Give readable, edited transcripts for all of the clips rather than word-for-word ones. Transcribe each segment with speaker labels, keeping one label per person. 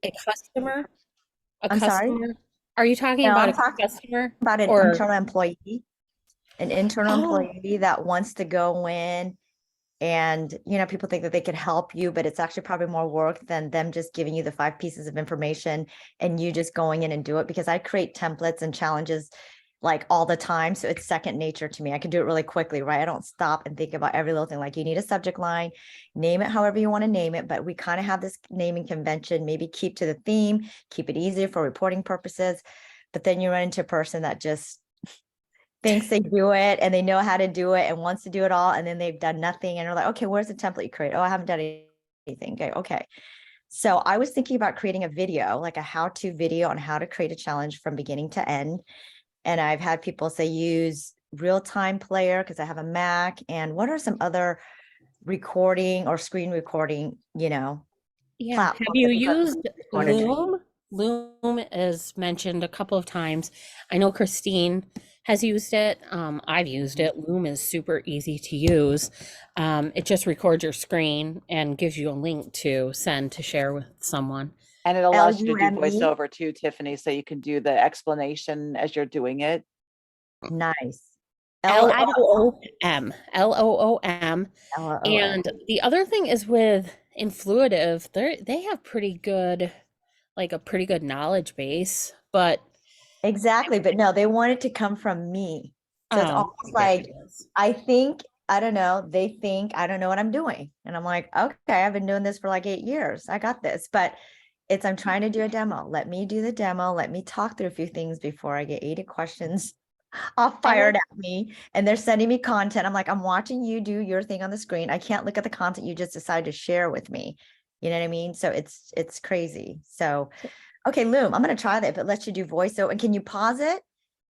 Speaker 1: A customer? A
Speaker 2: I'm sorry.
Speaker 1: customer? Are you talking
Speaker 2: No,
Speaker 1: about
Speaker 2: I'm
Speaker 1: a
Speaker 2: talking
Speaker 1: customer
Speaker 2: about
Speaker 1: or?
Speaker 2: an internal
Speaker 1: Oh,
Speaker 2: employee that wants to go in and, people think that they can help you, but it's actually probably more work than them just giving you the 5 pieces of information and you just going in and do it because I create templates and challenges like all the time. So it's second nature to me. I can do it really quickly, right? I don't stop and think about every little thing. Like you need a subject line, name it however you want to name it, but we kind of have this naming convention, maybe keep to the theme, keep it easier for reporting purposes. But then you run into a person that just thinks they do it and they know how to do it and wants to do it all. And then they've done nothing and they're like, okay, where's the template you create? Oh, I haven't done anything. Okay. Okay. So I was thinking about creating a video, like a how-to video on how to create a challenge from beginning to end. And I've had people say use real-time player because I have a Mac. And what are some other recording or screen recording,
Speaker 1: yeah. Have
Speaker 2: platforms
Speaker 1: you
Speaker 2: that people
Speaker 1: used
Speaker 2: want to do?
Speaker 1: Loom? Loom is mentioned a couple of times. I know Christine has used it. I've used it. Loom is super easy to use. It just records your screen and gives you a link to send to share with someone.
Speaker 3: And it allows you to do
Speaker 2: Lume.
Speaker 3: voiceover too, Tiffany, so you can do the explanation as you're doing it.
Speaker 2: Nice.
Speaker 1: L
Speaker 2: L
Speaker 1: O O M. Loom.
Speaker 2: L O M.
Speaker 1: And the other thing is with Influitive, they have pretty good, like a pretty good knowledge base, but
Speaker 2: Exactly. But no, they want it to come from me. So it's
Speaker 1: oh,
Speaker 2: almost
Speaker 1: there
Speaker 2: like
Speaker 1: it is.
Speaker 2: I think, I don't know, they think I don't know what I'm doing. And I'm like, okay, I've been doing this for like 8 years. I got this. But I'm trying to do a demo. Let me do the demo. Let me talk through a few things before I get 80 questions all
Speaker 3: I
Speaker 2: fired
Speaker 3: like
Speaker 2: at me. And they're sending me content. I'm like, I'm watching you do your thing on the screen. I can't look at the content you just decided to share with me. You know what I mean? So it's crazy. So okay, Loom, I'm gonna try that, but let you do voiceover. And can you pause it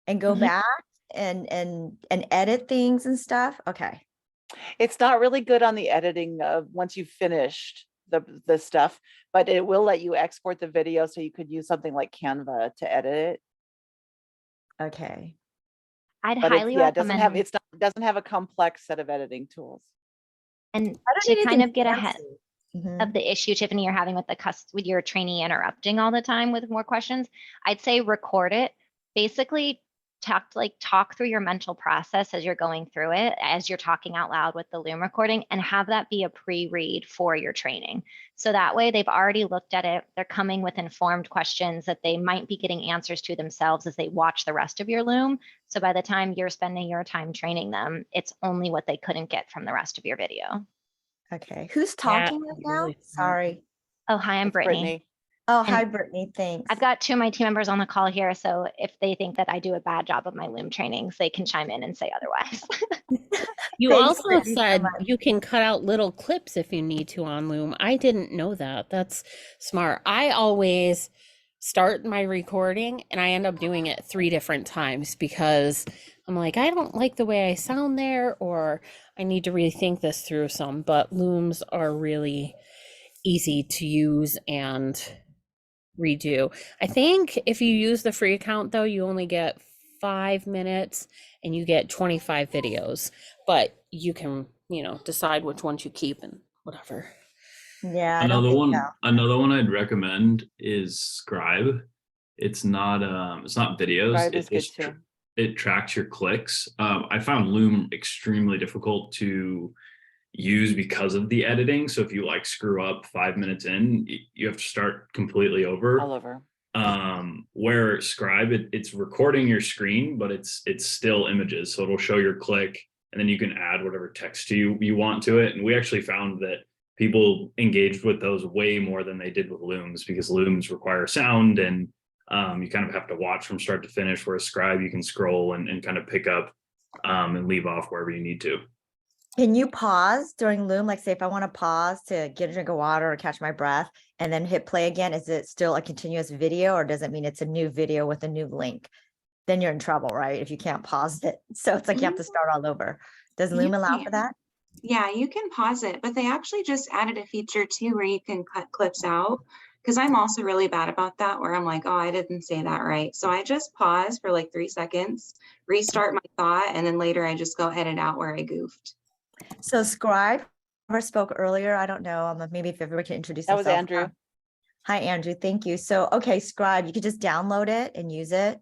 Speaker 2: and go
Speaker 1: Mhm.
Speaker 2: back and edit things and stuff? Okay.
Speaker 3: it's not really good on the editing of once you've finished the stuff, but it will let you export the video so you could use something like Canva to edit it.
Speaker 2: Okay.
Speaker 4: I'd
Speaker 3: But it's
Speaker 4: highly
Speaker 3: yeah, it doesn't have
Speaker 4: recommend,
Speaker 3: it's not it doesn't have a complex set of editing tools.
Speaker 4: and
Speaker 2: I don't
Speaker 4: to
Speaker 2: need
Speaker 4: kind
Speaker 2: anything
Speaker 4: of get ahead
Speaker 2: fancy. Hmm.
Speaker 4: of the issue, Tiffany, you're having with with your trainee interrupting all the time with more questions, I'd say record it. Basically, talk through your mental process as you're going through it, as you're talking out loud with the Loom recording, and have that be a pre-read for your training. So that way they've already looked at it. They're coming with informed questions that they might be getting answers to themselves as they watch the rest of your Loom. So by the time you're spending your time training them, it's only what they couldn't get from the rest of your video.
Speaker 2: Okay. Who's
Speaker 1: That
Speaker 2: talking right
Speaker 1: is
Speaker 2: now?
Speaker 1: really smart.
Speaker 2: Sorry.
Speaker 4: Oh, hi, I'm
Speaker 3: It's
Speaker 4: Brittany.
Speaker 3: Brittany.
Speaker 2: Oh, hi,
Speaker 4: And
Speaker 2: Brittany.
Speaker 4: I've
Speaker 2: Thanks.
Speaker 4: got two of my team members on the call here, so if they think that I do a bad job of my Loom trainings, they can chime in and say otherwise.
Speaker 1: You
Speaker 2: Thanks,
Speaker 1: also
Speaker 2: Brittany, so
Speaker 1: said
Speaker 2: much.
Speaker 1: you can cut out little clips if you need to on Loom. I didn't know that. That's smart. I always start my recording and I end up doing it 3 different times because I'm like, I don't like the way I sound there, or I need to rethink this through some. But Looms are really easy to use and redo. I think if you use the free account though, you only get 5 minutes and you get 25 videos, but you can, decide which ones you keep and whatever.
Speaker 2: Yeah, I don't
Speaker 5: Another
Speaker 2: think so.
Speaker 5: one, another one I'd recommend is Scribe. It's not videos.
Speaker 3: Scribe is
Speaker 5: It
Speaker 3: good
Speaker 5: just
Speaker 3: too.
Speaker 5: it tracks your clicks. I found Loom extremely difficult to use because of the editing. So if you like screw up 5 minutes in, you have to start completely over.
Speaker 3: All over.
Speaker 5: Where Scribe, it's recording your screen, but it's still images. So it'll show your click, and then you can add whatever text you want to it. And we actually found that people engaged with those way more than they did with Looms, because Looms require sound, and you kind of have to watch from start to finish, whereas Scribe you can scroll and kind of pick up and leave off wherever you need to.
Speaker 2: Can you pause during Loom? Like say if I want to pause to get a drink of water or catch my breath and then hit play again, is it still a continuous video or does it mean it's a new video with a new link? Then you're in trouble, right? If you can't pause it. So it's like you have to start all over. Does
Speaker 6: You
Speaker 2: Loom allow for
Speaker 6: can.
Speaker 2: that?
Speaker 6: Yeah, you can pause it, but they actually just added a feature too where you can cut clips out. Because I'm also really bad about that, where I'm like, oh, I didn't say that right. So I just pause for like 3 seconds, restart my thought, and then later I just go edit out where I goofed.
Speaker 2: So Scribe, whoever spoke earlier, I don't know. Maybe if everyone can introduce
Speaker 3: That was
Speaker 2: themselves.
Speaker 3: Andrew.
Speaker 2: Hi, Andrew. Thank you. So, okay, Scribe, you could just download it and use it.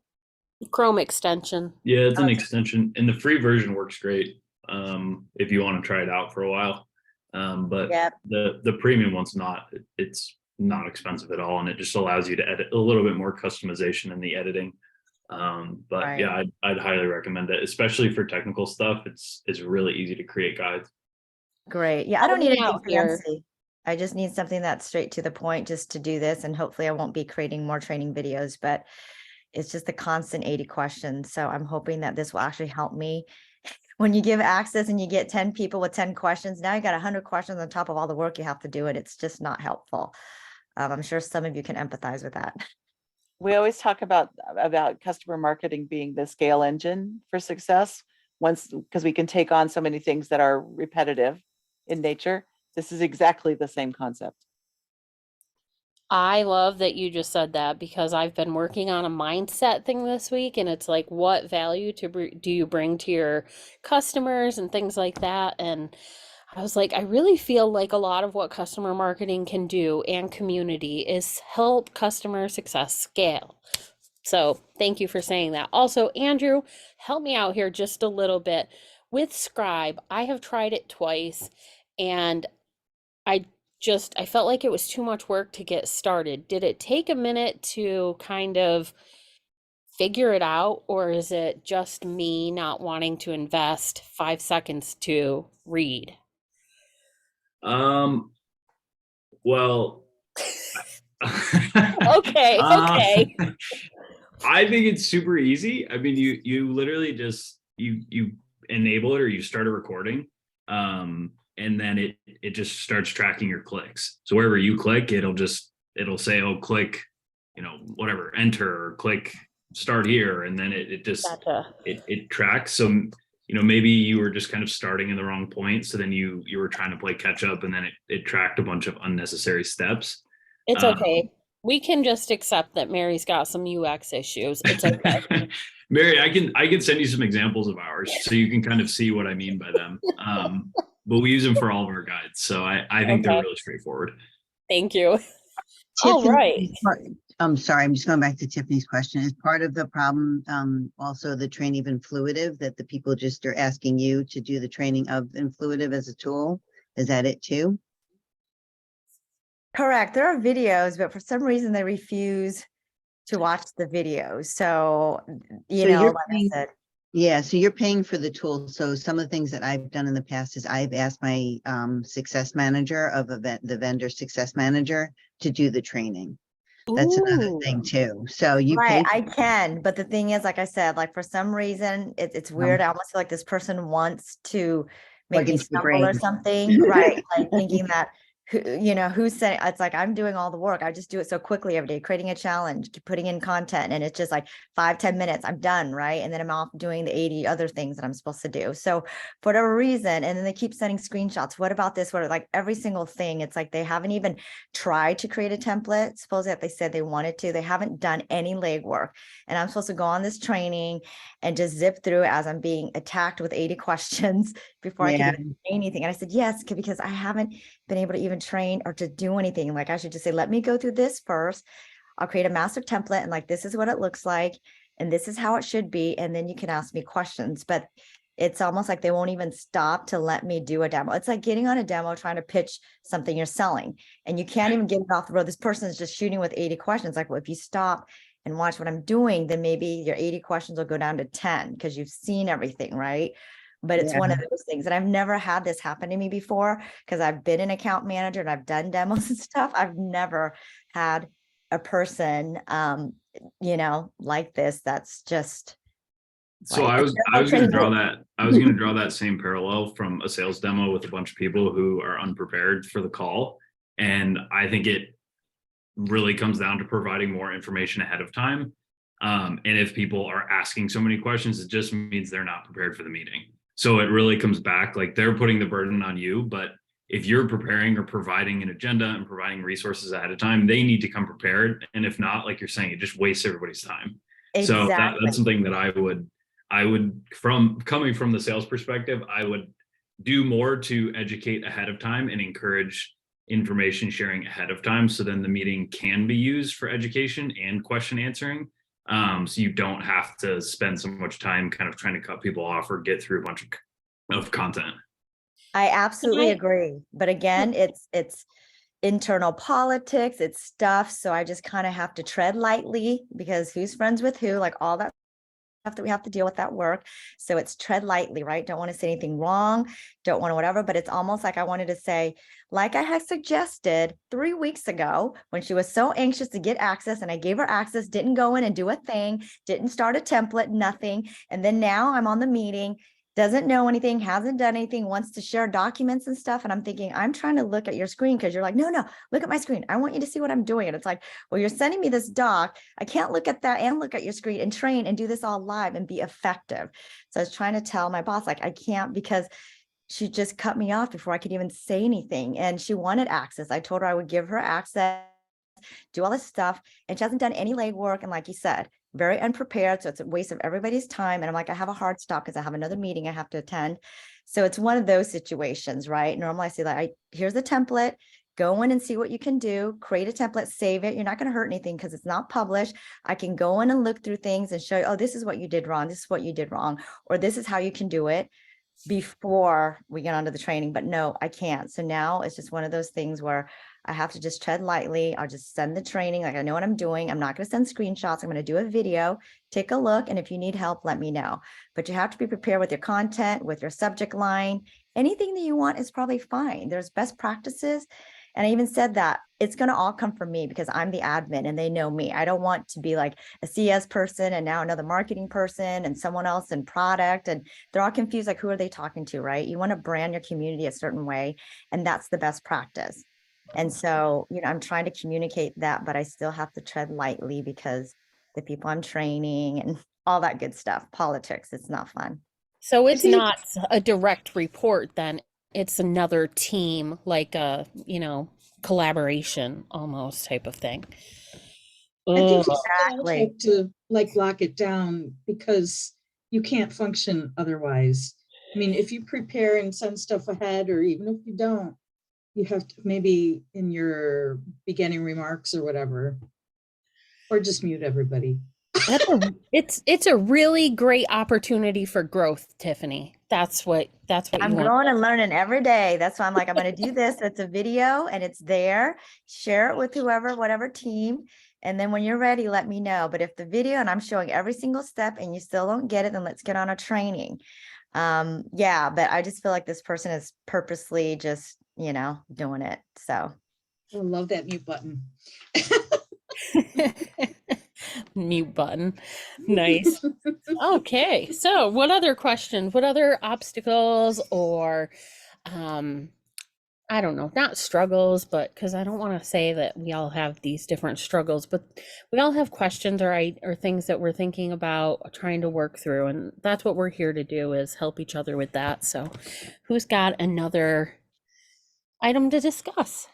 Speaker 1: Chrome extension.
Speaker 5: Yeah, it's an
Speaker 2: Okay.
Speaker 5: extension, and the free version works great if you want to try it out for a while. But
Speaker 2: Yep.
Speaker 5: the premium one's not. It's not expensive at all, and it just allows you to edit a little bit more customization in the editing. But
Speaker 2: Right.
Speaker 5: yeah, I'd highly recommend it, especially for technical stuff. It's really easy to create guides.
Speaker 2: Great. Yeah, I
Speaker 1: Help
Speaker 2: don't need
Speaker 1: me
Speaker 2: anything
Speaker 1: out here.
Speaker 2: fancy. I just need something that's straight to the point just to do this. And hopefully I won't be creating more training videos, but it's just the constant 80 questions. So I'm hoping that this will actually help me. When you give access and you get 10 people with 10 questions, now you got 100 questions on top of all the work you have to do, and it's just not helpful. I'm sure some of you can empathize with that.
Speaker 3: We always talk about customer marketing being the scale engine for success. Because we can take on so many things that are repetitive in nature. This is exactly the same concept.
Speaker 1: I love that you just said that, because I've been working on a mindset thing this week, and it's like, what value do you bring to your customers and things like that. And I was like, I really feel like a lot of what customer marketing can do and community is help customer success scale. So thank you for saying that. Also, Andrew, help me out here just a little bit. With Scribe, I have tried it twice, and I felt like it was too much work to get started. Did it take a minute to kind of figure it out, or is it just me not wanting to invest 5 seconds to read?
Speaker 5: Well,
Speaker 1: Okay, okay.
Speaker 5: I think it's super easy. I mean, you literally just you enable it, or you start a recording, and then it just starts tracking your clicks. So wherever you click, it'll say, oh, click, whatever, enter, or click start here, and then it just
Speaker 1: Gotcha.
Speaker 5: it tracks. So maybe you were just kind of starting in the wrong point, so then you were trying to play catch up, and then it tracked a bunch of unnecessary steps.
Speaker 1: It's okay. We can just accept that Mary's got some UX issues. It's okay.
Speaker 5: Mary, I can send you some examples of ours so you can kind of see what I mean by them. But we use them for all of our guides, so I think they're
Speaker 1: Okay.
Speaker 5: really straightforward.
Speaker 1: Thank you. All right.
Speaker 7: I'm sorry, I'm just going back to Tiffany's question. Is part of the problem also the training of Influitive, that the people just are asking you to do the training of Influitive as a tool? Is that it too?
Speaker 2: Correct. There are videos, but for some reason they refuse to watch the videos. So, like I said,
Speaker 7: yeah, so you're paying for the tool. So some of the things that I've done in the past is I've asked my success manager of the vendor success manager to do the training. That's another thing too. So you
Speaker 2: right,
Speaker 7: pay.
Speaker 2: I can, but the thing is, like I said, like for some reason, it's weird. I almost feel like this person wants to make
Speaker 7: Plug
Speaker 2: me
Speaker 7: into your
Speaker 2: stumble or
Speaker 7: brain.
Speaker 2: something, right? Like thinking that who's saying, it's like I'm doing all the work. I just do it so quickly every day, creating a challenge, putting in content, and it's just like 5-10 minutes, I'm done, right? And then I'm off doing the 80 other things that I'm supposed to do. So for whatever reason, and then they keep sending screenshots. What about this? What, like every single thing? It's like they haven't even tried to create a template. Supposedly that they said they wanted to. They haven't done any legwork. And I'm supposed to go on this training and just zip through as I'm being attacked with 80 questions before I can even say anything. And I said, yes, because I haven't been able to even train or to do anything. Like I should just say, let me go through this first. I'll create a master template, and like, this is what it looks like, and this is how it should be. And then you can ask me questions, but it's almost like they won't even stop to let me do a demo. It's like getting on a demo, trying to pitch something you're selling, and you can't even get it off the road. This person is just shooting with 80 questions. Like, well, if you stop and watch what I'm doing, then maybe your 80 questions will go down to 10 because you've seen everything, right? But it's one of those things. And I've never had this happen to me before, because I've been an account manager and I've done demos and stuff. I've never had a person, like this. That's just.
Speaker 5: So
Speaker 2: like,
Speaker 5: I was going to draw that. I was going to draw that same parallel from a sales demo with a bunch of people who are unprepared for the call. And I think it really comes down to providing more information ahead of time. And if people are asking so many questions, it just means they're not prepared for the meeting. So it really comes back, like they're putting the burden on you, but if you're preparing or providing an agenda and providing resources ahead of time, they need to come prepared. And if not, like you're saying, it just wastes everybody's time.
Speaker 2: Exactly.
Speaker 5: So that's something that I would, from coming from the sales perspective, I would do more to educate ahead of time and encourage information sharing ahead of time. So then the meeting can be used for education and question answering. So you don't have to spend so much time kind of trying to cut people off or get through a bunch of content.
Speaker 2: I absolutely
Speaker 1: I-
Speaker 2: agree. But again, it's internal politics, it's stuff. So I just kind of have to tread lightly because who's friends with who, like all that stuff that we have to deal with at work. So it's tread lightly, right? Don't want to say anything wrong, don't want to whatever, but it's almost like I wanted to say, like I had suggested 3 weeks ago when she was so anxious to get access and I gave her access, didn't go in and do a thing, didn't start a template, nothing. And then now I'm on the meeting, doesn't know anything, hasn't done anything, wants to share documents and stuff. And I'm thinking, I'm trying to look at your screen because you're like, no, look at my screen. I want you to see what I'm doing. And it's like, well, you're sending me this doc. I can't look at that and look at your screen and train and do this all live and be effective. So I was trying to tell my boss, like, I can't because she just cut me off before I could even say anything. And she wanted access. I told her I would give her access, do all this stuff. And she hasn't done any legwork. And like you said, very unprepared. So it's a waste of everybody's time. And I'm like, I have a hard stop because I have another meeting I have to attend. So it's one of those situations, right? Normally I say like, here's the template, go in and see what you can do, create a template, save it. You're not going to hurt anything because it's not published. I can go in and look through things and show you, oh, this is what you did wrong. This is what you did wrong. Or this is how you can do it before we get onto the training, but no, I can't. So now it's just one of those things where I have to just tread lightly. I'll just send the training. Like I know what I'm doing. I'm not going to send screenshots. I'm going to do a video, take a look. And if you need help, let me know, but you have to be prepared with your content, with your subject line. Anything that you want is probably fine. There's best practices. And I even said that it's going to all come from me because I'm the admin and they know me. I don't want to be like a CS person and now another marketing person and someone else in product. And they're all confused. Like, who are they talking to, right? You want to brand your community a certain way. And that's the best practice. And so, I'm trying to communicate that, but I still have to tread lightly because the people I'm training and all that good stuff, politics, it's not fun.
Speaker 1: So it's
Speaker 8: think-
Speaker 1: not a direct report then. It's another team, like a, collaboration almost type of thing.
Speaker 8: I think you
Speaker 1: Ugh.
Speaker 8: still
Speaker 2: Exactly.
Speaker 8: have to like lock it down because you can't function otherwise. I mean, if you prepare and send stuff ahead, or even if you don't, you have to maybe in your beginning remarks or whatever, or just mute everybody.
Speaker 1: It's a really great opportunity for growth, Tiffany. That's what
Speaker 2: I'm
Speaker 1: you want.
Speaker 2: growing and learning every day. That's why I'm like, I'm going to do this. It's a video and it's there. Share it with whoever, whatever team. And then when you're ready, let me know. But if the video and I'm showing every single step and you still don't get it, then let's get on a training. Yeah, but I just feel like this person is purposely just, doing it. So
Speaker 8: I love that mute button.
Speaker 1: Mute button. Nice. Okay. So what other questions? What other obstacles or I don't know, not struggles, but because I don't want to say that we all have these different struggles, but we all have questions or things that we're thinking about trying to work through. And that's what we're here to do, is help each other with that. So who's got another item to discuss?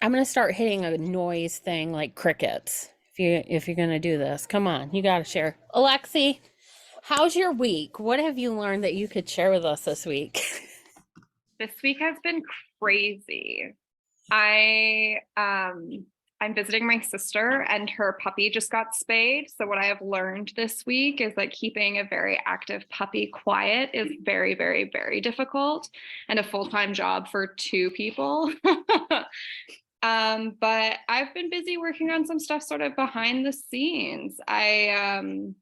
Speaker 1: I'm going to start hitting a noise thing like crickets. If you're going to do this, come on, you got to share. Alexi, how's your week? What have you learned that you could share with us this week?
Speaker 9: This week has been crazy. I'm visiting my sister and her puppy just got spayed. So what I have learned this week is that keeping a very active puppy quiet is very, very, very difficult and a full-time job for 2 people. But I've been busy working on some stuff sort of behind the scenes. I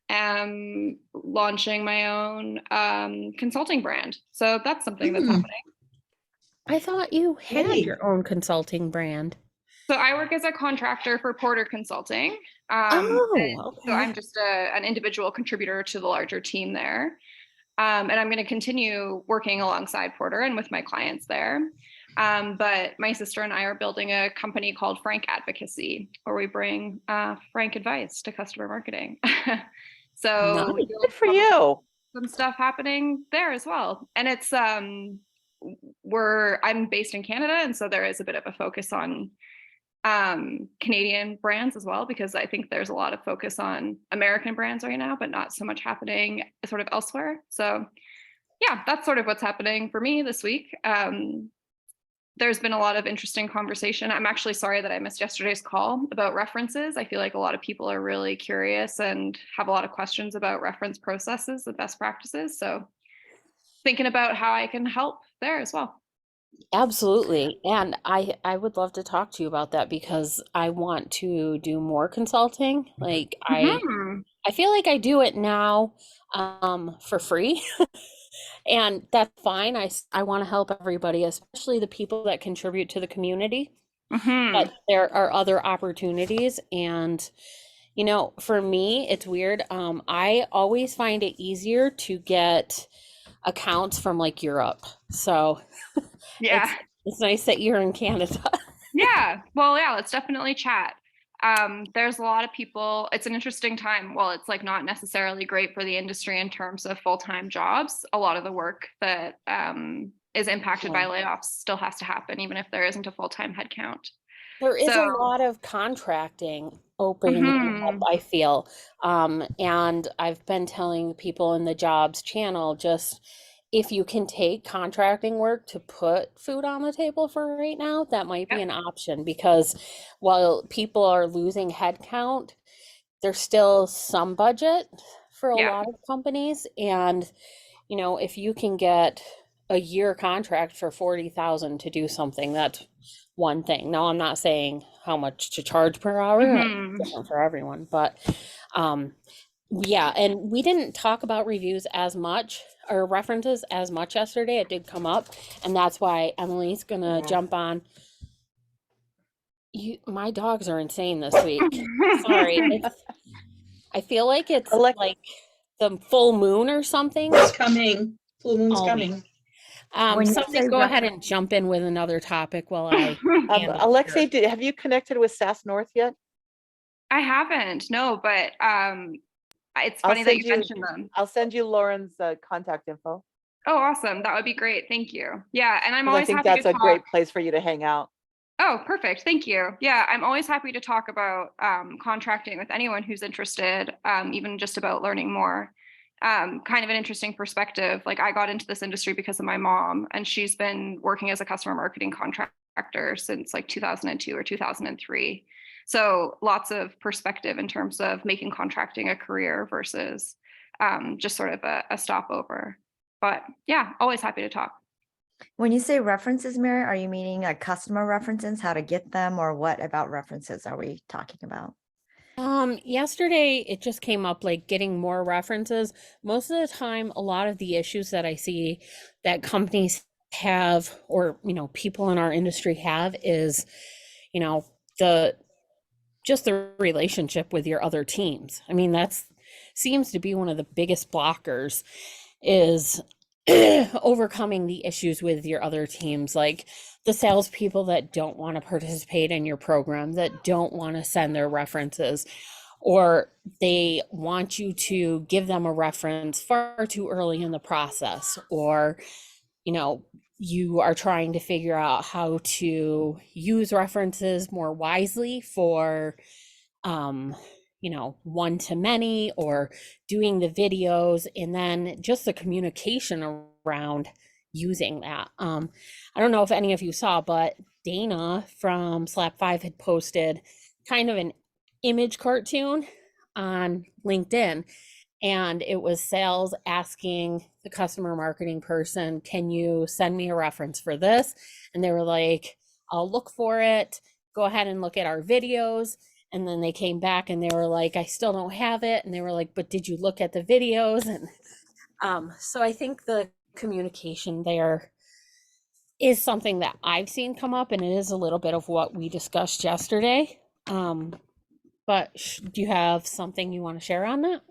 Speaker 9: am launching my own consulting brand. So that's something that's happening.
Speaker 1: I thought you had
Speaker 8: Hey.
Speaker 1: your own consulting brand.
Speaker 9: So I work as a contractor for Porter Consulting.
Speaker 1: Oh,
Speaker 9: So I'm just an individual contributor to the larger team there. And I'm going to continue working alongside Porter and with my clients there. But my sister and I are building a company called Frank Advocacy, where we bring frank advice to customer marketing. So
Speaker 1: Nice.
Speaker 9: you'll
Speaker 3: Good for
Speaker 9: probably
Speaker 3: you.
Speaker 9: some stuff happening there as well. And it's I'm based in Canada, and so there is a bit of a focus on Canadian brands as well, because I think there's a lot of focus on American brands right now, but not so much happening sort of elsewhere. So yeah, that's sort of what's happening for me this week. There's been a lot of interesting conversation. I'm actually sorry that I missed yesterday's call about references. I feel like a lot of people are really curious and have a lot of questions about reference processes and best practices. So thinking about how I can help there as well.
Speaker 1: Absolutely. And I would love to talk to you about that because I want to do more consulting. Like
Speaker 9: Mhm.
Speaker 1: I feel like I do it now for free. And that's fine. I want to help everybody, especially the people that contribute to the community.
Speaker 9: Mhm.
Speaker 1: But there are other opportunities. And, you know, for me, it's weird. I always find it easier to get accounts from like Europe. So
Speaker 9: Yeah.
Speaker 1: it's nice that you're in Canada.
Speaker 9: Yeah. Well, yeah, let's definitely chat. There's a lot of people, it's an interesting time. Well, it's like not necessarily great for the industry in terms of full-time jobs. A lot of the work that is impacted by layoffs still has to happen, even if there isn't a full-time headcount.
Speaker 1: There is a
Speaker 9: So,
Speaker 1: lot of contracting opening up,
Speaker 9: mhm.
Speaker 1: I feel. And I've been telling people in the jobs channel, just if you can take contracting work to put food on the table for right now, that might be
Speaker 9: Yep.
Speaker 1: an option because while people are losing headcount, there's still some budget for a
Speaker 9: Yeah.
Speaker 1: lot of companies. And, you know, if you can get a year contract for 40,000 to do something, that's one thing. Now, I'm not saying how much to charge per hour, that's
Speaker 9: Mhm.
Speaker 1: different for everyone, but yeah, and we didn't talk about reviews as much or references as much yesterday. It did come up, and that's why Emily's gonna jump on. My dogs are insane this week. Sorry, I feel like it's like the full moon or something.
Speaker 8: It's coming. Full moon's
Speaker 1: all week.
Speaker 8: coming.
Speaker 2: When you
Speaker 1: Somebody
Speaker 2: say
Speaker 1: go ahead and jump in with another topic while I handle
Speaker 3: Alexei,
Speaker 1: here.
Speaker 3: have you connected with SAS North yet?
Speaker 9: I haven't, no, but it's
Speaker 3: I'll
Speaker 9: funny that
Speaker 3: send
Speaker 9: you mentioned them.
Speaker 3: I'll send you Lauren's contact info.
Speaker 9: Oh, awesome. That would be great. Thank you. Yeah, and I'm
Speaker 3: 'Cause I
Speaker 9: always
Speaker 3: think
Speaker 9: happy
Speaker 3: that's
Speaker 9: to
Speaker 3: a
Speaker 9: talk.
Speaker 3: great place for you to hang out.
Speaker 9: Oh, perfect. Thank you. Yeah, I'm always happy to talk about contracting with anyone who's interested, even just about learning more. Kind of an interesting perspective. Like I got into this industry because of my mom, and she's been working as a customer marketing contractor since like 2002 or 2003. So lots of perspective in terms of making contracting a career versus just sort of a stopover. But yeah, always happy to talk.
Speaker 2: When you say references, Mary, are you meaning like customer references, how to get them, or what about references are we talking about?
Speaker 1: Yesterday it just came up like getting more references. Most of the time, a lot of the issues that I see that companies have, or, you know, people in our industry have is, you know, just the relationship with your other teams. I mean, that's seems to be one of the biggest blockers is overcoming the issues with your other teams, like the salespeople that don't want to participate in your program, that don't want to send their references, or they want you to give them a reference far too early in the process, or, you know, you are trying to figure out how to use references more wisely for you know, one to many or doing the videos, and then just the communication around using that. I don't know if any of you saw, but Dana from Slap 5 had posted kind of an image cartoon on LinkedIn, and it was sales asking the customer marketing person, can you send me a reference for this? And they were like, I'll look for it, go ahead and look at our videos. And then they came back and they were like, I still don't have it. And they were like, but did you look at the videos? And so I think the communication there is something that I've seen come up, and it is a little bit of what we discussed yesterday. But do you have something you want to share on that?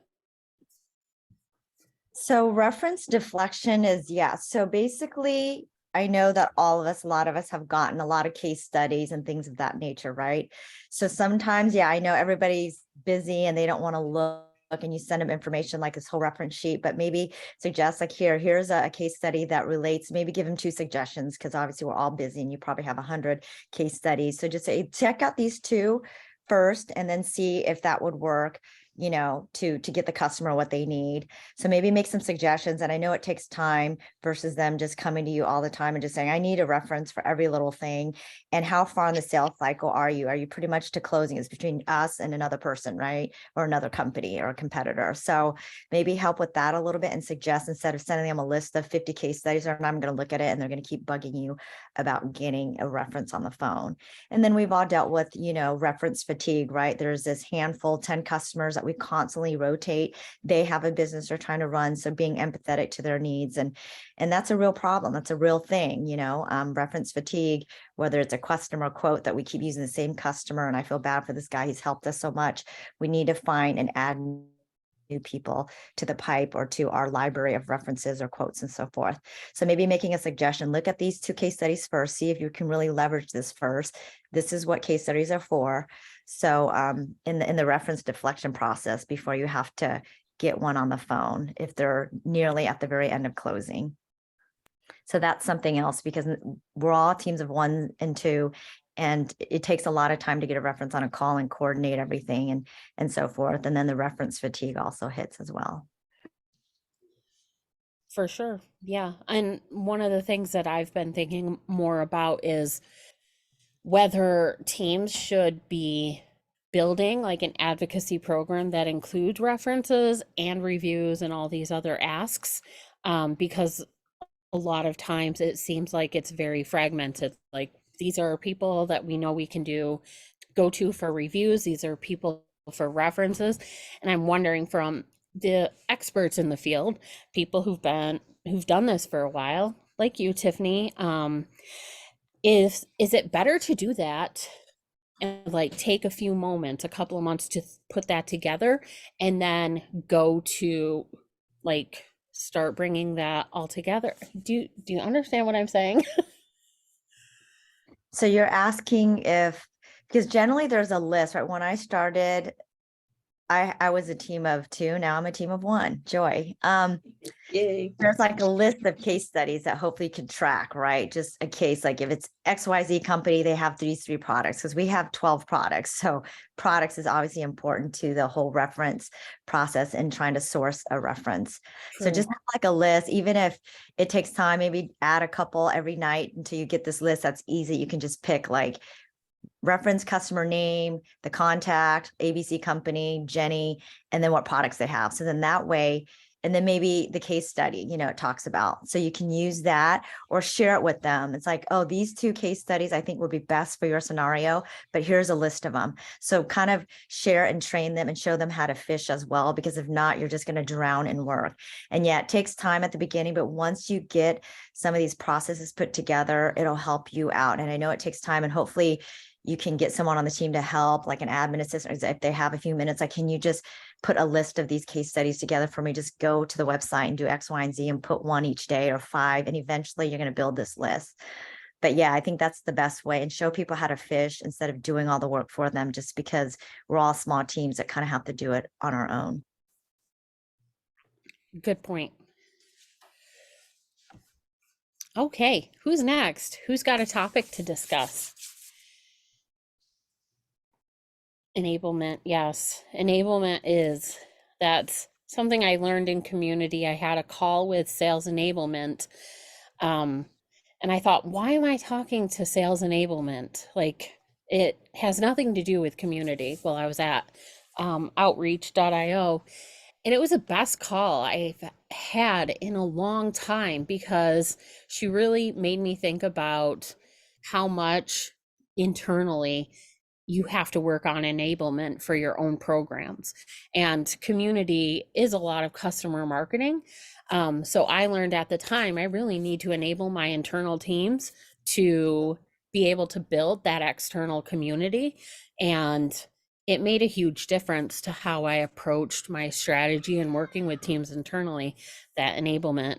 Speaker 2: So reference deflection is, yes. So basically, I know that all of us, a lot of us have gotten a lot of case studies and things of that nature, right? So sometimes, yeah, I know everybody's busy and they don't want to look and you send them information like this whole reference sheet, but maybe suggest like, here's a case study that relates, maybe give them 2 suggestions, because obviously we're all busy and you probably have 100 case studies. So just say, check out these 2 first, and then see if that would work, you know, to get the customer what they need. So maybe make some suggestions. And I know it takes time versus them just coming to you all the time and just saying, I need a reference for every little thing. And how far in the sales cycle are you? Are you pretty much to closing? It's between us and another person, right? Or another company or a competitor. So maybe help with that a little bit and suggest, instead of sending them a list of 50 case studies, or I'm going to look at it and they're going to keep bugging you about getting a reference on the phone. And then we've all dealt with, you know, reference fatigue, right? There's this handful, 10 customers that we constantly rotate. They have a business they're trying to run. So being empathetic to their needs, and that's a real problem. That's a real thing, you know, reference fatigue, whether it's a customer quote that we keep using the same customer. And I feel bad for this guy. He's helped us so much. We need to find and add new people to the pipe or to our library of references or quotes and so forth. So maybe making a suggestion, look at these 2 case studies first, see if you can really leverage this first. This is what case studies are for. So in the reference deflection process, before you have to get one on the phone, if they're nearly at the very end of closing. So that's something else, because we're all teams of 1 and 2, and it takes a lot of time to get a reference on a call and coordinate everything and so forth. And then the reference fatigue also hits as well.
Speaker 1: For sure. Yeah. And one of the things that I've been thinking more about is whether teams should be building like an advocacy program that includes references and reviews and all these other asks, because a lot of times it seems like it's very fragmented. Like, these are people that we know we can go to for reviews. These are people for references. And I'm wondering, from the experts in the field, people who've done this for a while, like you, Tiffany, is it better to do that and like take a few moments, a couple of months to put that together, and then go to like start bringing that all together? Do you understand what I'm saying?
Speaker 2: So you're asking if, because generally there's a list, right? When I started, I was a team of 2. Now I'm a team of 1. Joy.
Speaker 8: Yay.
Speaker 2: There's like a list of case studies that hopefully you can track, right? Just a case, like if it's XYZ company, they have these 3 products, because we have 12 products. So products is obviously important to the whole reference process and trying to source a reference. So just have like a list, even if it takes time, maybe add a couple every night until you get this list. That's easy. You can just pick like reference, customer name, the contact, ABC company, Jenny, and then what products they have. So then that way, and then maybe the case study, you know, it talks about, so you can use that or share it with them. It's like, oh, these 2 case studies I think would be best for your scenario, but here's a list of them. So kind of share and train them and show them how to fish as well, because if not, you're just going to drown in work. And yeah, it takes time at the beginning, but once you get some of these processes put together, it'll help you out. And I know it takes time, and hopefully you can get someone on the team to help, like an admin assistant, if they have a few minutes, like, can you just put a list of these case studies together for me? Just go to the website and do X, Y, and Z and put 1 each day or 5. And eventually you're going to build this list. But yeah, I think that's the best way, and show people how to fish instead of doing all the work for them, just because we're all small teams that kind of have to do it on our own.
Speaker 1: Good point. Okay, who's next? Who's got a topic to discuss? Enablement, yes. That's something I learned in community. I had a call with sales enablement. And I thought, why am I talking to sales enablement? Like, it has nothing to do with community. Well, I was at outreach.io, and it was the best call I've had in a long time, because she really made me think about how much internally you have to work on enablement for your own programs. And community is a lot of customer marketing. So I learned at the time, I really need to enable my internal teams to be able to build that external community. And it made a huge difference to how I approached my strategy and working with teams internally, that enablement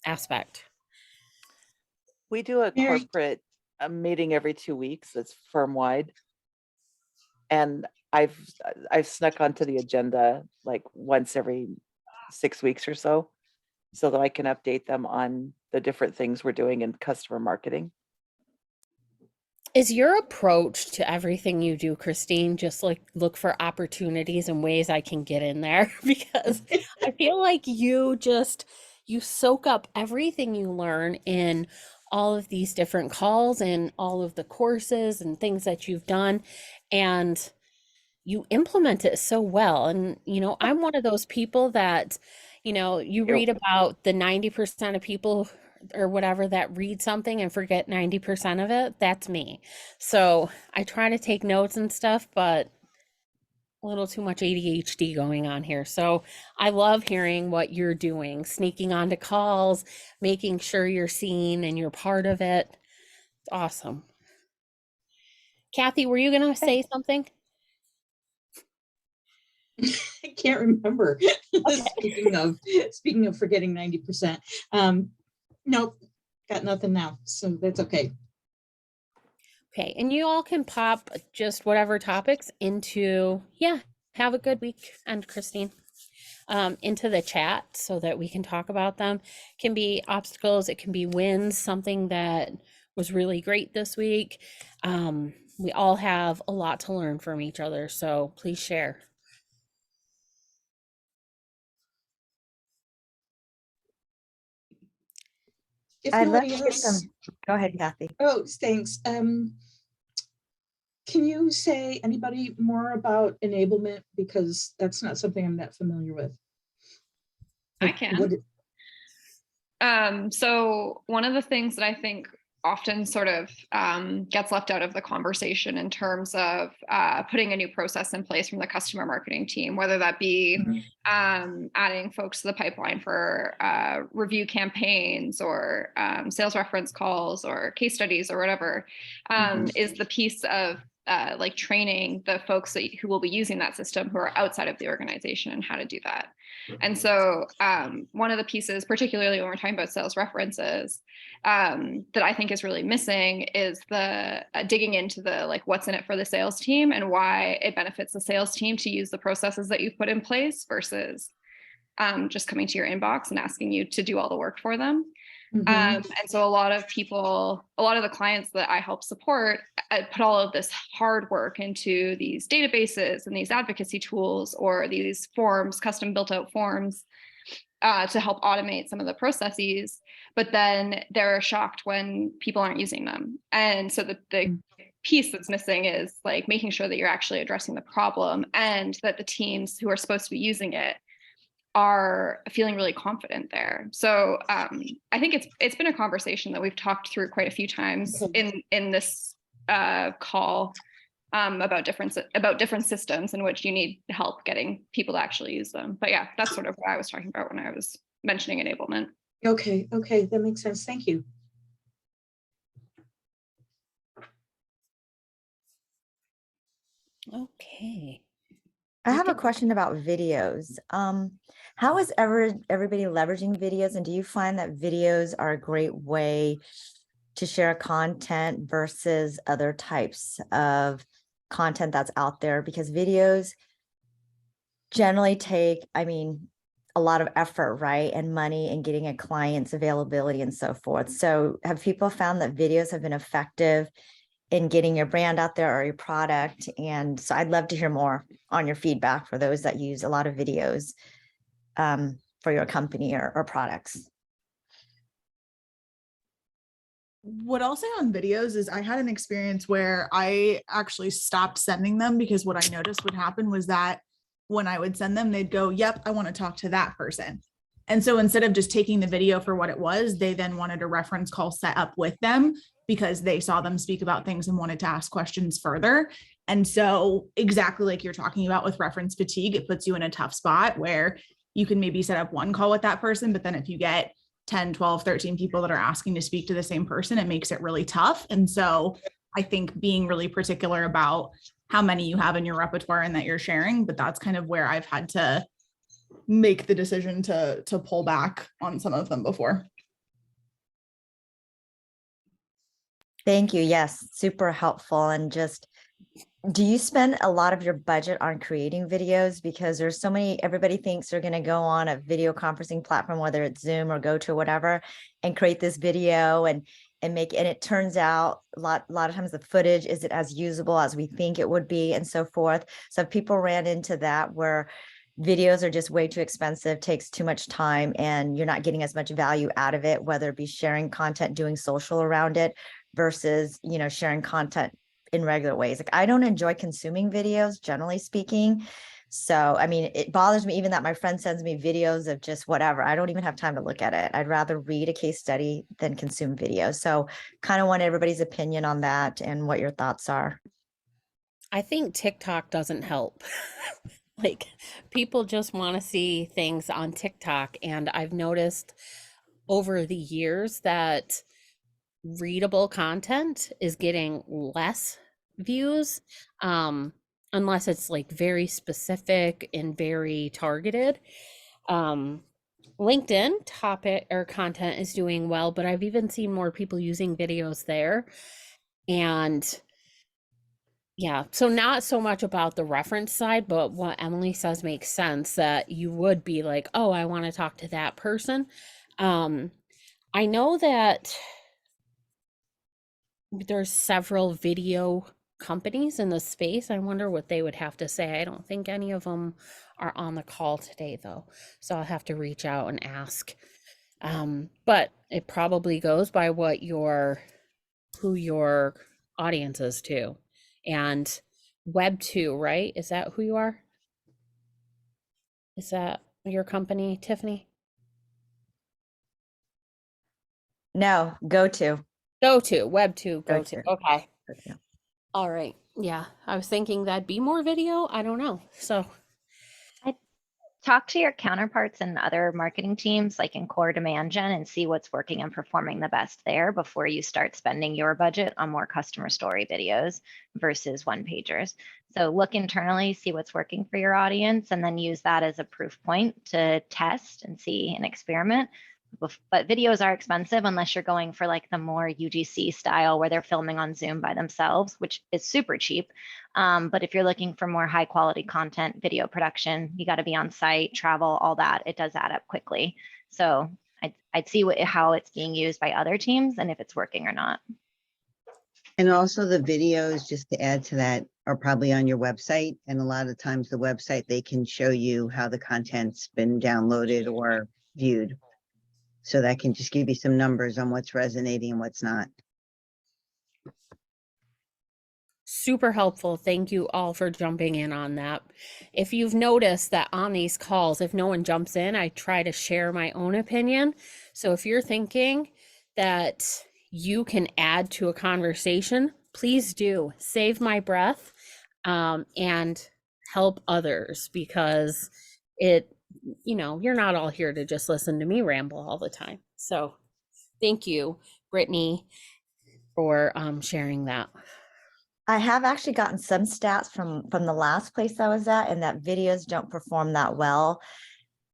Speaker 1: aspect.
Speaker 3: We do a
Speaker 8: Mary.
Speaker 3: corporate meeting every 2 weeks. That's firm wide. And I've snuck onto the agenda like once every 6 weeks or so that I can update them on the different things we're doing in customer marketing.
Speaker 1: Is your approach to everything you do, Christine, just like look for opportunities and ways I can get in there? Because I feel like you soak up everything you learn in all of these different calls and all of the courses and things that you've done, and you implement it so well. And, I'm one of those people that, you read about the 90% of people or whatever that read something and forget 90% of it. That's me. So I try to take notes and stuff, but a little too much ADHD going on here. So I love hearing what you're doing, sneaking onto calls, making sure you're seen and you're part of it. It's awesome. Kathy, were you going to say something?
Speaker 8: I can't remember.
Speaker 1: Okay.
Speaker 8: Speaking of forgetting 90%. Nope, got nothing now. So that's okay.
Speaker 1: Okay, and you all can pop just whatever topics into, have a good week, and Christine, into the chat so that we can talk about them. It can be obstacles, it can be wins, something that was really great this week. We all have a lot to learn from each other, so please share.
Speaker 8: If
Speaker 2: I'd love
Speaker 8: nobody
Speaker 2: to hear
Speaker 8: else,
Speaker 2: some. Go ahead, Kathy.
Speaker 8: oh, thanks. Can you say anybody more about enablement? Because that's not something I'm that familiar with.
Speaker 9: I
Speaker 8: Like,
Speaker 9: can. So one of the things that I think often sort of gets left out of the conversation in terms of putting a new process in place from the customer marketing team, whether that be adding folks to the pipeline for review campaigns or sales reference calls or case studies or whatever, is the piece of like training the folks who will be using that system who are outside of the organization and how to do that. And so one of the pieces, particularly when we're talking about sales references, that I think is really missing is the digging into the like what's in it for the sales team and why it benefits the sales team to use the processes that you've put in place versus just coming to your inbox and asking you to do all the work for them. And so a lot of the clients that I help support put all of this hard work into these databases and these advocacy tools or these forms, custom built out forms to help automate some of the processes, but then they're shocked when people aren't using them. And so the piece that's missing is like making sure that you're actually addressing the problem and that the teams who are supposed to be using it are feeling really confident there. So I think it's been a conversation that we've talked through quite a few times in this call about different systems in which you need help getting people to actually use them. But yeah, that's sort of what I was talking about when I was mentioning enablement.
Speaker 8: Okay, that makes sense. Thank you.
Speaker 1: Okay.
Speaker 2: I have a question about videos. How is everybody leveraging videos? And do you find that videos are a great way to share content versus other types of content that's out there? Because videos generally take, a lot of effort, right? And money and getting a client's availability and so forth. So have people found that videos have been effective in getting your brand out there or your product? And so I'd love to hear more on your feedback for those that use a lot of videos for your company or products.
Speaker 10: What I'll say on videos is I had an experience where I actually stopped sending them because what I noticed would happen was that when I would send them, they'd go, yep, I want to talk to that person. And so instead of just taking the video for what it was, they then wanted a reference call set up with them because they saw them speak about things and wanted to ask questions further. And so exactly like you're talking about with reference fatigue, it puts you in a tough spot where you can maybe set up one call with that person, but then if you get 10, 12, 13 people that are asking to speak to the same person, it makes it really tough. And so I think being really particular about how many you have in your repertoire and that you're sharing, but that's kind of where I've had to make the decision to pull back on some of them before.
Speaker 2: Thank you. Yes, super helpful. And just Do you spend a lot of your budget on creating videos? Because there's so many, everybody thinks they're going to go on a video conferencing platform, whether it's Zoom or GoTo or whatever, and create this video and make, and it turns out a lot of times the footage isn't as usable as we think it would be and so forth. So if people ran into that where videos are just way too expensive, takes too much time, and you're not getting as much value out of it, whether it be sharing content, doing social around it versus, you know, sharing content in regular ways. Like I don't enjoy consuming videos, generally speaking. So, I mean, it bothers me even that my friend sends me videos of just whatever. I don't even have time to look at it. I'd rather read a case study than consume videos. So kind of want everybody's opinion on that and what your thoughts are.
Speaker 1: I think TikTok doesn't help. Like people just want to see things on TikTok. And I've noticed over the years that readable content is getting less views, unless it's like very specific and very targeted. LinkedIn topic or content is doing well, but I've even seen more people using videos there. And yeah, so not so much about the reference side, but what Emily says makes sense that you would be like, oh, I want to talk to that person. I know that there's several video companies in the space. I wonder what they would have to say. I don't think any of them are on the call today though. So I'll have to reach out and ask. But it probably goes by what who your audience is too. And Web 2, right? Is that who you are? Is that your company, Tiffany?
Speaker 2: No, GoTo.
Speaker 1: GoTo, Web 2, GoTo.
Speaker 2: GoTo.
Speaker 1: Okay.
Speaker 2: GoTo.
Speaker 1: All right. Yeah. I was thinking that'd be more video. I don't know. So
Speaker 4: Talk to your counterparts in other marketing teams, like in core demand gen, and see what's working and performing the best there before you start spending your budget on more customer story videos versus one pagers. So look internally, see what's working for your audience, and then use that as a proof point to test and see and experiment. But videos are expensive unless you're going for like the more UGC style where they're filming on Zoom by themselves, which is super cheap. But if you're looking for more high quality content, video production, you got to be on site, travel, all that. It does add up quickly. So I'd see how it's being used by other teams and if it's working or not.
Speaker 7: And also the videos, just to add to that, are probably on your website. And a lot of times the website, they can show you how the content's been downloaded or viewed. So that can just give you some numbers on what's resonating and what's not.
Speaker 1: super helpful. Thank you all for jumping in on that. If you've noticed that on these calls, if no one jumps in, I try to share my own opinion. So if you're thinking that you can add to a conversation, please do. Save my breath and help others, because you're not all here to just listen to me ramble all the time. So thank you, Brittany, for sharing that.
Speaker 2: I have actually gotten some stats from the last place I was at, and that videos don't perform that well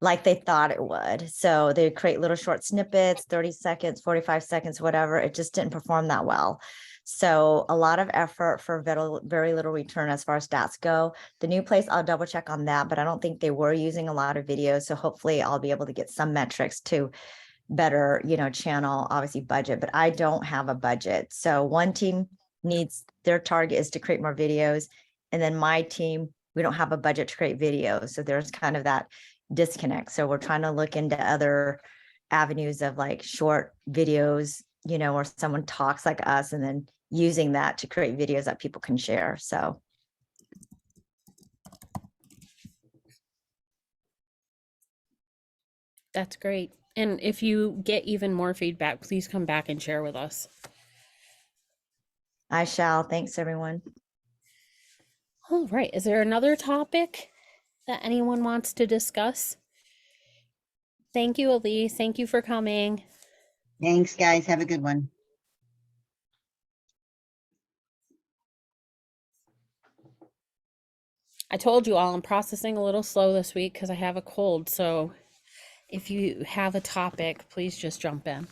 Speaker 2: like they thought it would. So they create little short snippets, 30 seconds, 45 seconds, whatever. It just didn't perform that well. So a lot of effort for very little return as far as stats go. The new place, I'll double check on that, but I don't think they were using a lot of videos. So hopefully I'll be able to get some metrics to better, channel, obviously budget, but I don't have a budget. So one team needs, their target is to create more videos. And then my team, we don't have a budget to create videos. So there's kind of that disconnect. So we're trying to look into other avenues of like short videos, where someone talks like us and then using that to create videos that people can share. So.
Speaker 1: That's great. And if you get even more feedback, please come back and share with us.
Speaker 2: I shall. Thanks, everyone.
Speaker 1: All right. Is there another topic that anyone wants to discuss? Thank you, Elise. Thank you for coming.
Speaker 7: Thanks, guys. Have a good one.
Speaker 1: I told you all I'm processing a little slow this week because I have a cold. So if you have a topic, please just jump in.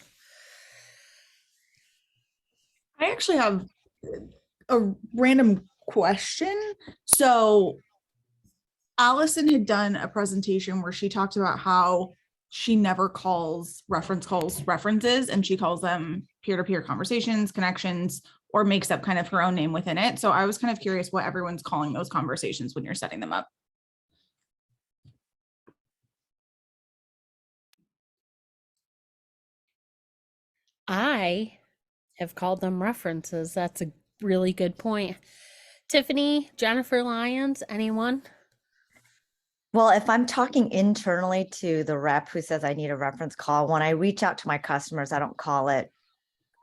Speaker 10: I actually have a random question. So Allison had done a presentation where she talked about how she never calls references, and she calls them peer-to-peer conversations, connections, or makes up kind of her own name within it. So I was kind of curious what everyone's calling those conversations when you're setting them up.
Speaker 1: I have called them references. That's a really good point. Tiffany, Jennifer Lyons, anyone?
Speaker 2: Well, if I'm talking internally to the rep who says I need a reference call, when I reach out to my customers, I don't call it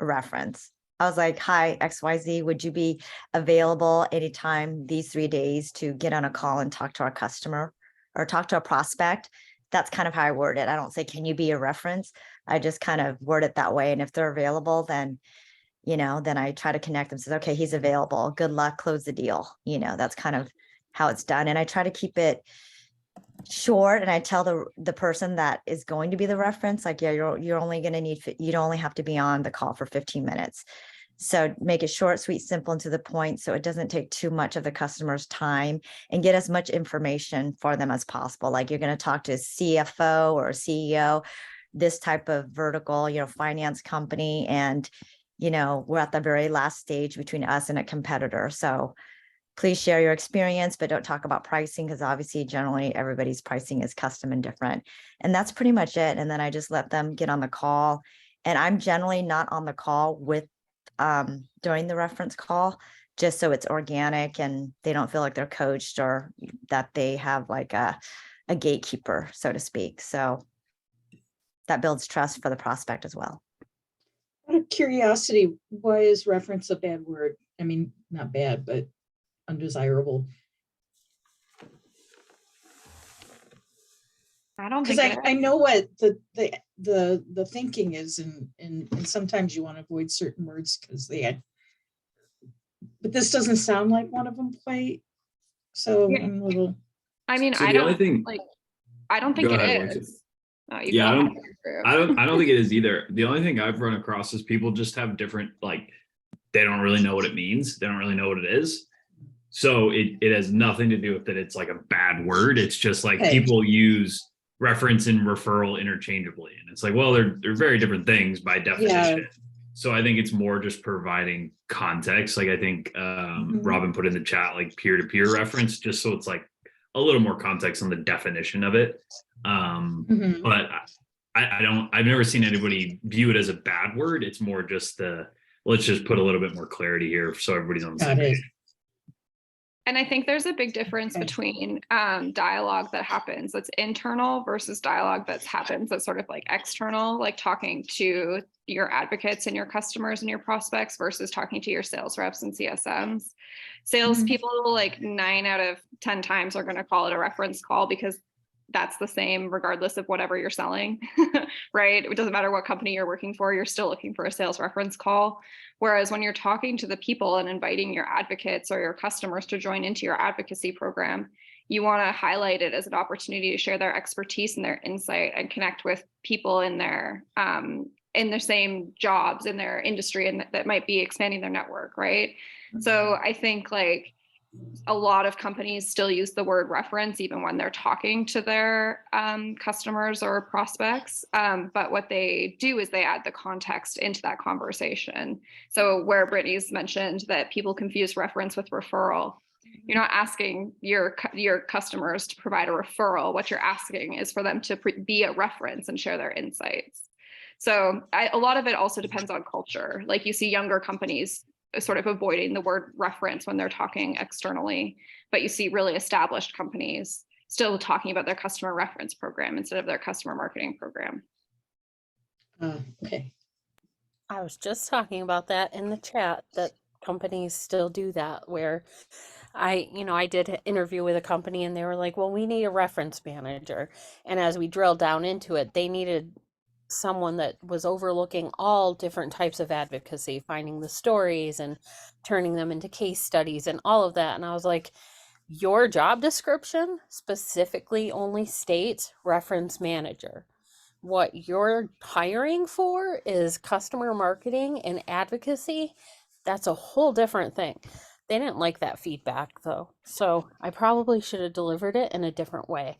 Speaker 2: a reference. I was like, hi, XYZ, would you be available anytime these 3 days to get on a call and talk to our customer or talk to a prospect? That's kind of how I word it. I don't say, can you be a reference? I just kind of word it that way. And if they're available, then, then I try to connect them. Says, okay, he's available. Good luck, close the deal. That's kind of how it's done. And I try to keep it short, and I tell the person that is going to be the reference, like, yeah, you're only going to need, you'd only have to be on the call for 15 minutes. So make it short, sweet, simple, and to the point, so it doesn't take too much of the customer's time, and get as much information for them as possible. Like, you're going to talk to a CFO or a CEO, this type of vertical, finance company, and we're at the very last stage between us and a competitor. So please share your experience, but don't talk about pricing, because obviously generally everybody's pricing is custom and different. And that's pretty much it. And then I just let them get on the call. And I'm generally not on the call with during the reference call, just so it's organic and they don't feel like they're coached or that they have like a gatekeeper, so to speak. So that builds trust for the prospect as well.
Speaker 8: Out of curiosity, why is reference a bad word? I mean, not bad, but undesirable.
Speaker 9: I don't
Speaker 8: Because
Speaker 9: think
Speaker 8: I know what the thinking is, and sometimes you want to avoid certain words because but this doesn't sound like one of them quite. So
Speaker 9: Yeah.
Speaker 8: I'm a little.
Speaker 9: I mean,
Speaker 5: So
Speaker 9: I
Speaker 5: the
Speaker 9: don't
Speaker 5: only thing,
Speaker 9: I don't think
Speaker 5: Go
Speaker 9: it
Speaker 5: ahead, Alexis.
Speaker 9: is. Oh, you
Speaker 5: Yeah,
Speaker 9: go
Speaker 5: I
Speaker 9: ahead,
Speaker 5: don't-
Speaker 9: Drew.
Speaker 5: I don't think it is either. The only thing I've run across is people just have different, like, they don't really know what it means. They don't really know what it is. So it has nothing to do with that it's like a bad word. It's just like
Speaker 8: Okay.
Speaker 5: people use reference and referral interchangeably. And it's like, well, they're very different things by definition. So I think it's more just providing context. Like, I think Robin put in the chat, like, peer-to-peer reference, just so it's like a little more context on the definition of it. But I've never seen anybody view it as a bad word. It's more just let's just put a little bit more clarity here so everybody's on the same page.
Speaker 9: And I think there's a big difference between dialogue that happens that's internal versus dialogue that happens that's sort of like external, like talking to your advocates and your customers and your prospects versus talking to your sales reps and CSMs. Salespeople, like 9 out of 10 times, are going to call it a reference call because that's the same regardless of whatever you're selling, right? It doesn't matter what company you're working for, you're still looking for a sales reference call. Whereas when you're talking to the people and inviting your advocates or your customers to join into your advocacy program, you want to highlight it as an opportunity to share their expertise and their insight and connect with people in their same jobs in their industry and that might be expanding their network, right? So I think like a lot of companies still use the word reference even when they're talking to their customers or prospects. But what they do is they add the context into that conversation. So where Brittany's mentioned that people confuse reference with referral, you're not asking your customers to provide a referral. What you're asking is for them to be a reference and share their insights. So a lot of it also depends on culture. Like, you see younger companies sort of avoiding the word reference when they're talking externally, but you see really established companies still talking about their customer reference program instead of their customer marketing program.
Speaker 8: Okay.
Speaker 1: I was just talking about that in the chat, that companies still do that, where I did an interview with a company and they were like, well, we need a reference manager. And as we drilled down into it, they needed someone that was overlooking all different types of advocacy, finding the stories and turning them into case studies and all of that. And I was like, your job description specifically only states reference manager. What you're hiring for is customer marketing and advocacy. That's a whole different thing. They didn't like that feedback though. So I probably should have delivered it in a different way.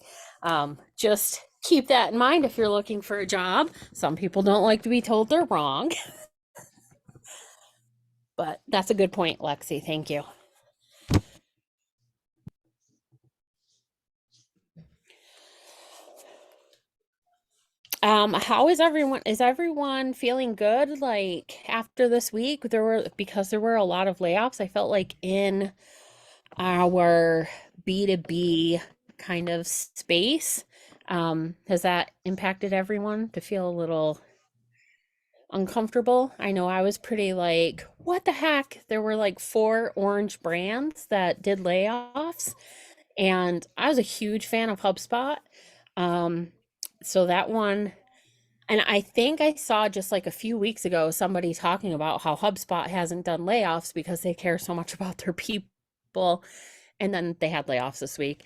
Speaker 1: Just keep that in mind if you're looking for a job. Some people don't like to be told they're wrong. But that's a good point, Lexi. Thank you. How is everyone? Is everyone feeling good? Like after this week, because there were a lot of layoffs, I felt like in our B2B kind of space, has that impacted everyone to feel a little uncomfortable? I know I was pretty like, what the heck? There were like 4 orange brands that did layoffs, and I was a huge fan of HubSpot. So that one, and I think I saw just like a few weeks ago somebody talking about how HubSpot hasn't done layoffs because they care so much about their people. And then they had layoffs this week.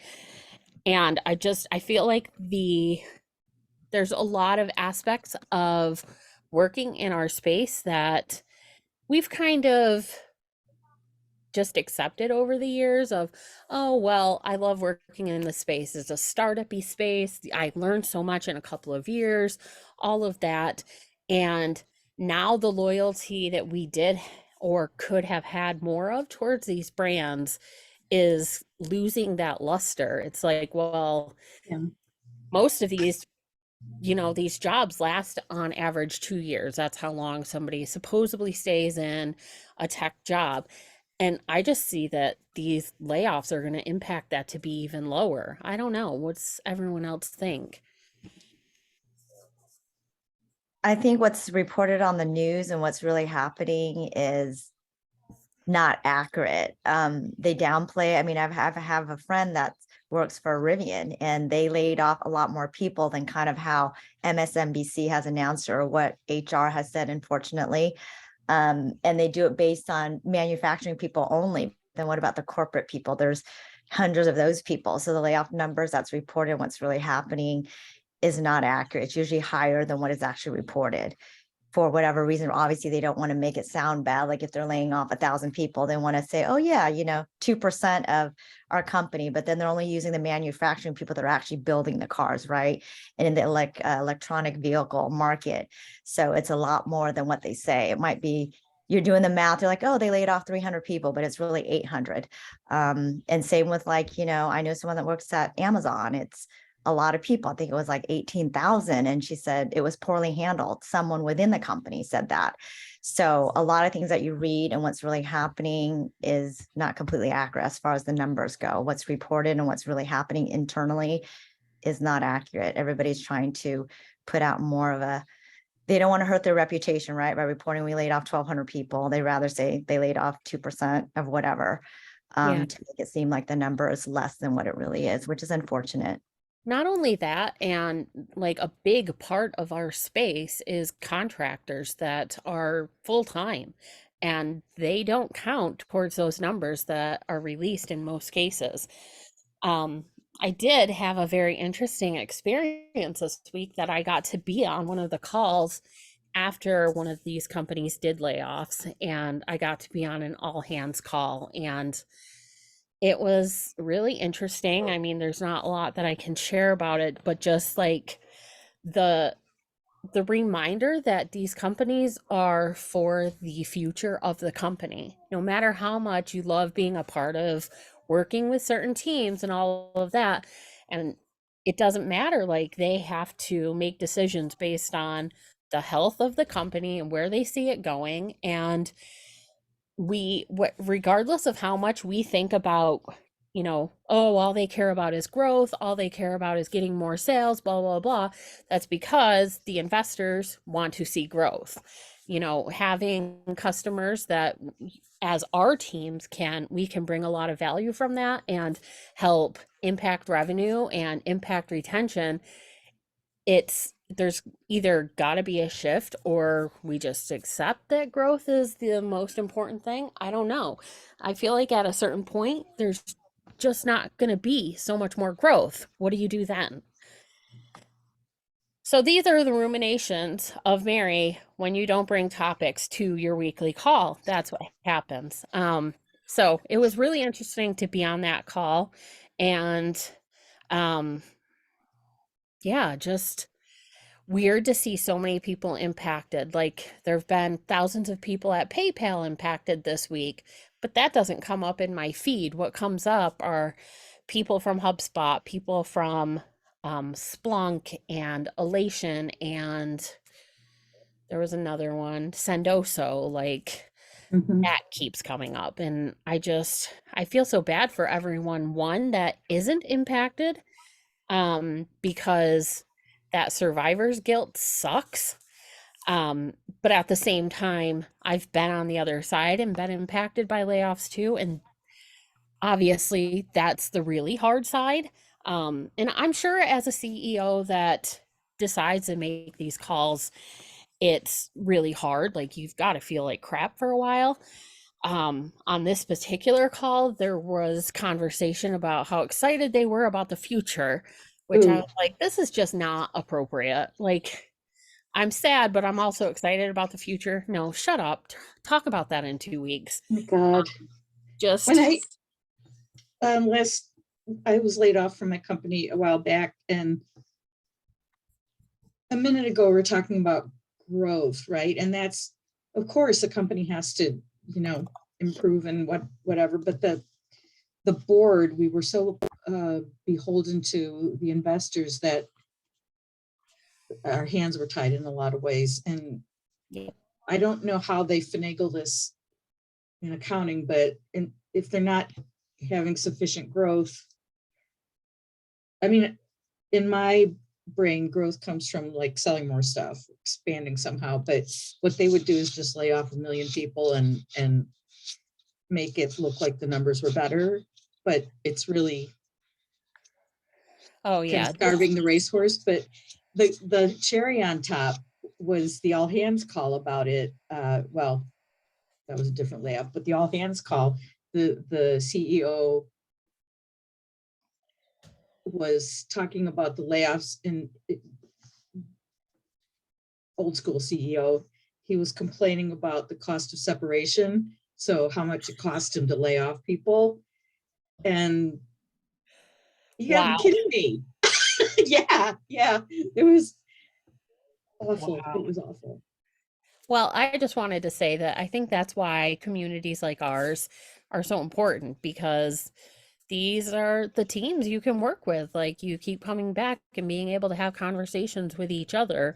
Speaker 1: And I feel like there's a lot of aspects of working in our space that we've kind of just accepted over the years of, oh, well, I love working in the space. It's a startup-y space. I learned so much in a couple of years, all of that. And now the loyalty that we did or could have had more of towards these brands is losing that luster. It's like, well,
Speaker 8: Yeah.
Speaker 1: most of these these jobs last on average 2 years. That's how long somebody supposedly stays in a tech job. And I just see that these layoffs are going to impact that to be even lower. I don't know. What's everyone else think?
Speaker 2: I think what's reported on the news and what's really happening is not accurate. They downplay. I mean, I have a friend that works for Rivian, and they laid off a lot more people than kind of how MSNBC has announced or what HR has said, unfortunately. And they do it based on manufacturing people only. Then what about the corporate people? There's hundreds of those people. So the layoff numbers that's reported, what's really happening is not accurate. It's usually higher than what is actually reported. For whatever reason, obviously they don't want to make it sound bad. Like if they're laying off 1,000 people, they want to say, oh yeah, 2% of our company, but then they're only using the manufacturing people that are actually building the cars, right? And in the electronic vehicle market. So it's a lot more than what they say. It might be, you're doing the math, you're like, oh, they laid off 300 people, but it's really 800. And same with I know someone that works at Amazon. It's a lot of people. I think it was like 18,000. And she said it was poorly handled. Someone within the company said that. So a lot of things that you read and what's really happening is not completely accurate as far as the numbers go. What's reported and what's really happening internally is not accurate. Everybody's trying to put out more of they don't want to hurt their reputation, right? By reporting we laid off 1,200 people. They rather say they laid off 2% of whatever to make it seem like the number is less than what it really is, which is unfortunate.
Speaker 1: Not only that, and like a big part of our space is contractors that are full-time, and they don't count towards those numbers that are released in most cases. I did have a very interesting experience this week that I got to be on one of the calls after one of these companies did layoffs, and I got to be on an all hands call, and it was really interesting. I mean, there's not a lot that I can share about it, but just like the reminder that these companies are for the future of the company. No matter how much you love being a part of working with certain teams and all of that, and it doesn't matter, like they have to make decisions based on the health of the company and where they see it going. And regardless of how much we think about, oh, all they care about is growth, all they care about is getting more sales, blah, blah, blah. That's because the investors want to see growth. Having customers that as our teams we can bring a lot of value from that and help impact revenue and impact retention. There's either got to be a shift or we just accept that growth is the most important thing. I don't know. I feel like at a certain point, there's just not going to be so much more growth. What do you do then? So these are the ruminations of Mary when you don't bring topics to your weekly call. That's what happens. So it was really interesting to be on that call. And yeah, just weird to see so many people impacted. Like there have been thousands of people at PayPal impacted this week, but that doesn't come up in my feed. What comes up are people from HubSpot, people from Splunk and Elation, and there was another one, Sendoso. Like
Speaker 8: Mhm.
Speaker 1: that keeps coming up, and I feel so bad for everyone, one, that isn't impacted, because that survivor's guilt sucks. But at the same time, I've been on the other side and been impacted by layoffs too, and obviously that's the really hard side. And I'm sure as a CEO that decides to make these calls, it's really hard. Like you've got to feel like crap for a while. On this particular call, there was conversation about how excited they were about the future, which I
Speaker 8: Ooh.
Speaker 1: was like, this is just not appropriate. Like, I'm sad, but I'm also excited about the future. No, shut up. Talk about that in 2 weeks.
Speaker 8: Oh my God.
Speaker 1: Just
Speaker 8: When I was laid off from my company a while back, and a minute ago we were talking about growth, right? And that's, of course, a company has to, improve and whatever, but the board, we were so beholden to the investors that our hands were tied in a lot of ways. And
Speaker 1: yeah.
Speaker 8: I don't know how they finagle this in accounting, but if they're not having sufficient growth, I mean, in my brain, growth comes from like selling more stuff, expanding somehow, but what they would do is just lay off 1 million people and make it look like the numbers were better, but it's really
Speaker 1: Oh
Speaker 8: kind
Speaker 1: yeah.
Speaker 8: of starving the racehorse. But the cherry on top was the all hands call about it. Well, that was a different layout, but the all hands call, the CEO was talking about the layoffs in old school CEO. He was complaining about the cost of separation. So how much it cost him to lay off people. And you gotta
Speaker 1: Wow.
Speaker 8: be kidding me. Yeah. It was awful.
Speaker 1: Wow.
Speaker 8: It was awful.
Speaker 1: Well, I just wanted to say that I think that's why communities like ours are so important, because these are the teams you can work with. Like you keep coming back and being able to have conversations with each other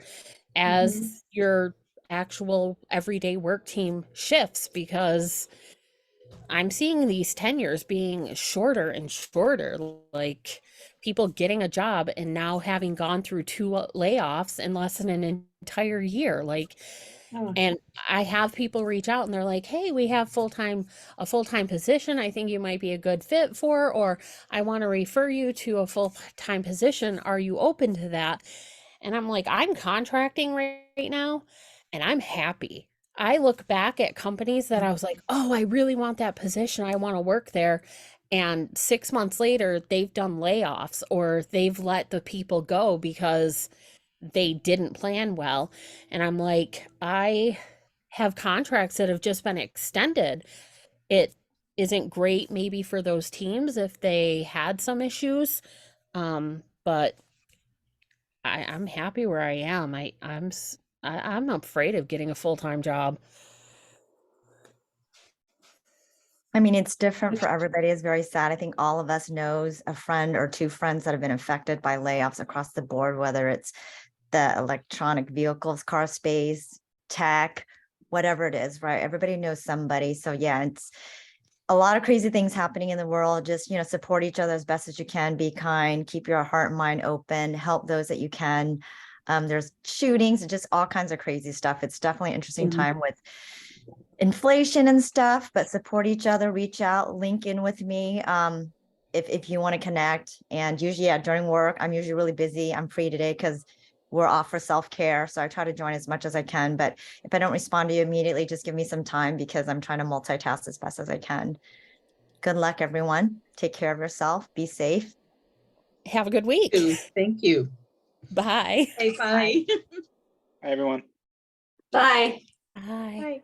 Speaker 1: as your actual everyday work team shifts, because I'm seeing these tenures being shorter and shorter, like people getting a job and now having gone through 2 layoffs in less than an entire year. Like,
Speaker 8: Oh.
Speaker 1: and I have people reach out and they're like, hey, we have a full-time position I think you might be a good fit for, or I want to refer you to a full-time position. Are you open to that? And I'm like, I'm contracting right now and I'm happy. I look back at companies that I was like, oh, I really want that position. I want to work there. And 6 months later, they've done layoffs or they've let the people go because they didn't plan well. And I'm like, I have contracts that have just been extended. It isn't great maybe for those teams if they had some issues. But I'm happy where I am. I'm afraid of getting a full-time job.
Speaker 2: I mean, it's different for everybody. It's very sad. I think all of us knows a friend or 2 friends that have been affected by layoffs across the board, whether it's the electronic vehicles, car space, tech, whatever it is, right? Everybody knows somebody. So yeah, it's a lot of crazy things happening in the world. Just, support each other as best as you can, be kind, keep your heart and mind open, help those that you can. There's shootings and just all kinds of crazy stuff. It's definitely an interesting time with inflation and stuff, but support each other, reach out, link in with me. If you want to connect. And usually, during work, I'm usually really busy. I'm free today because we're off for self-care. So I try to join as much as I can, but if I don't respond to you immediately, just give me some time because I'm trying to multitask as best as I can. Good luck, everyone. Take care of yourself. Be safe.
Speaker 1: Have a good week.
Speaker 8: Thank you.
Speaker 1: Bye.
Speaker 8: Hey, bye.
Speaker 11: Hi, everyone.
Speaker 12: Bye.
Speaker 1: Bye.
Speaker 8: Bye.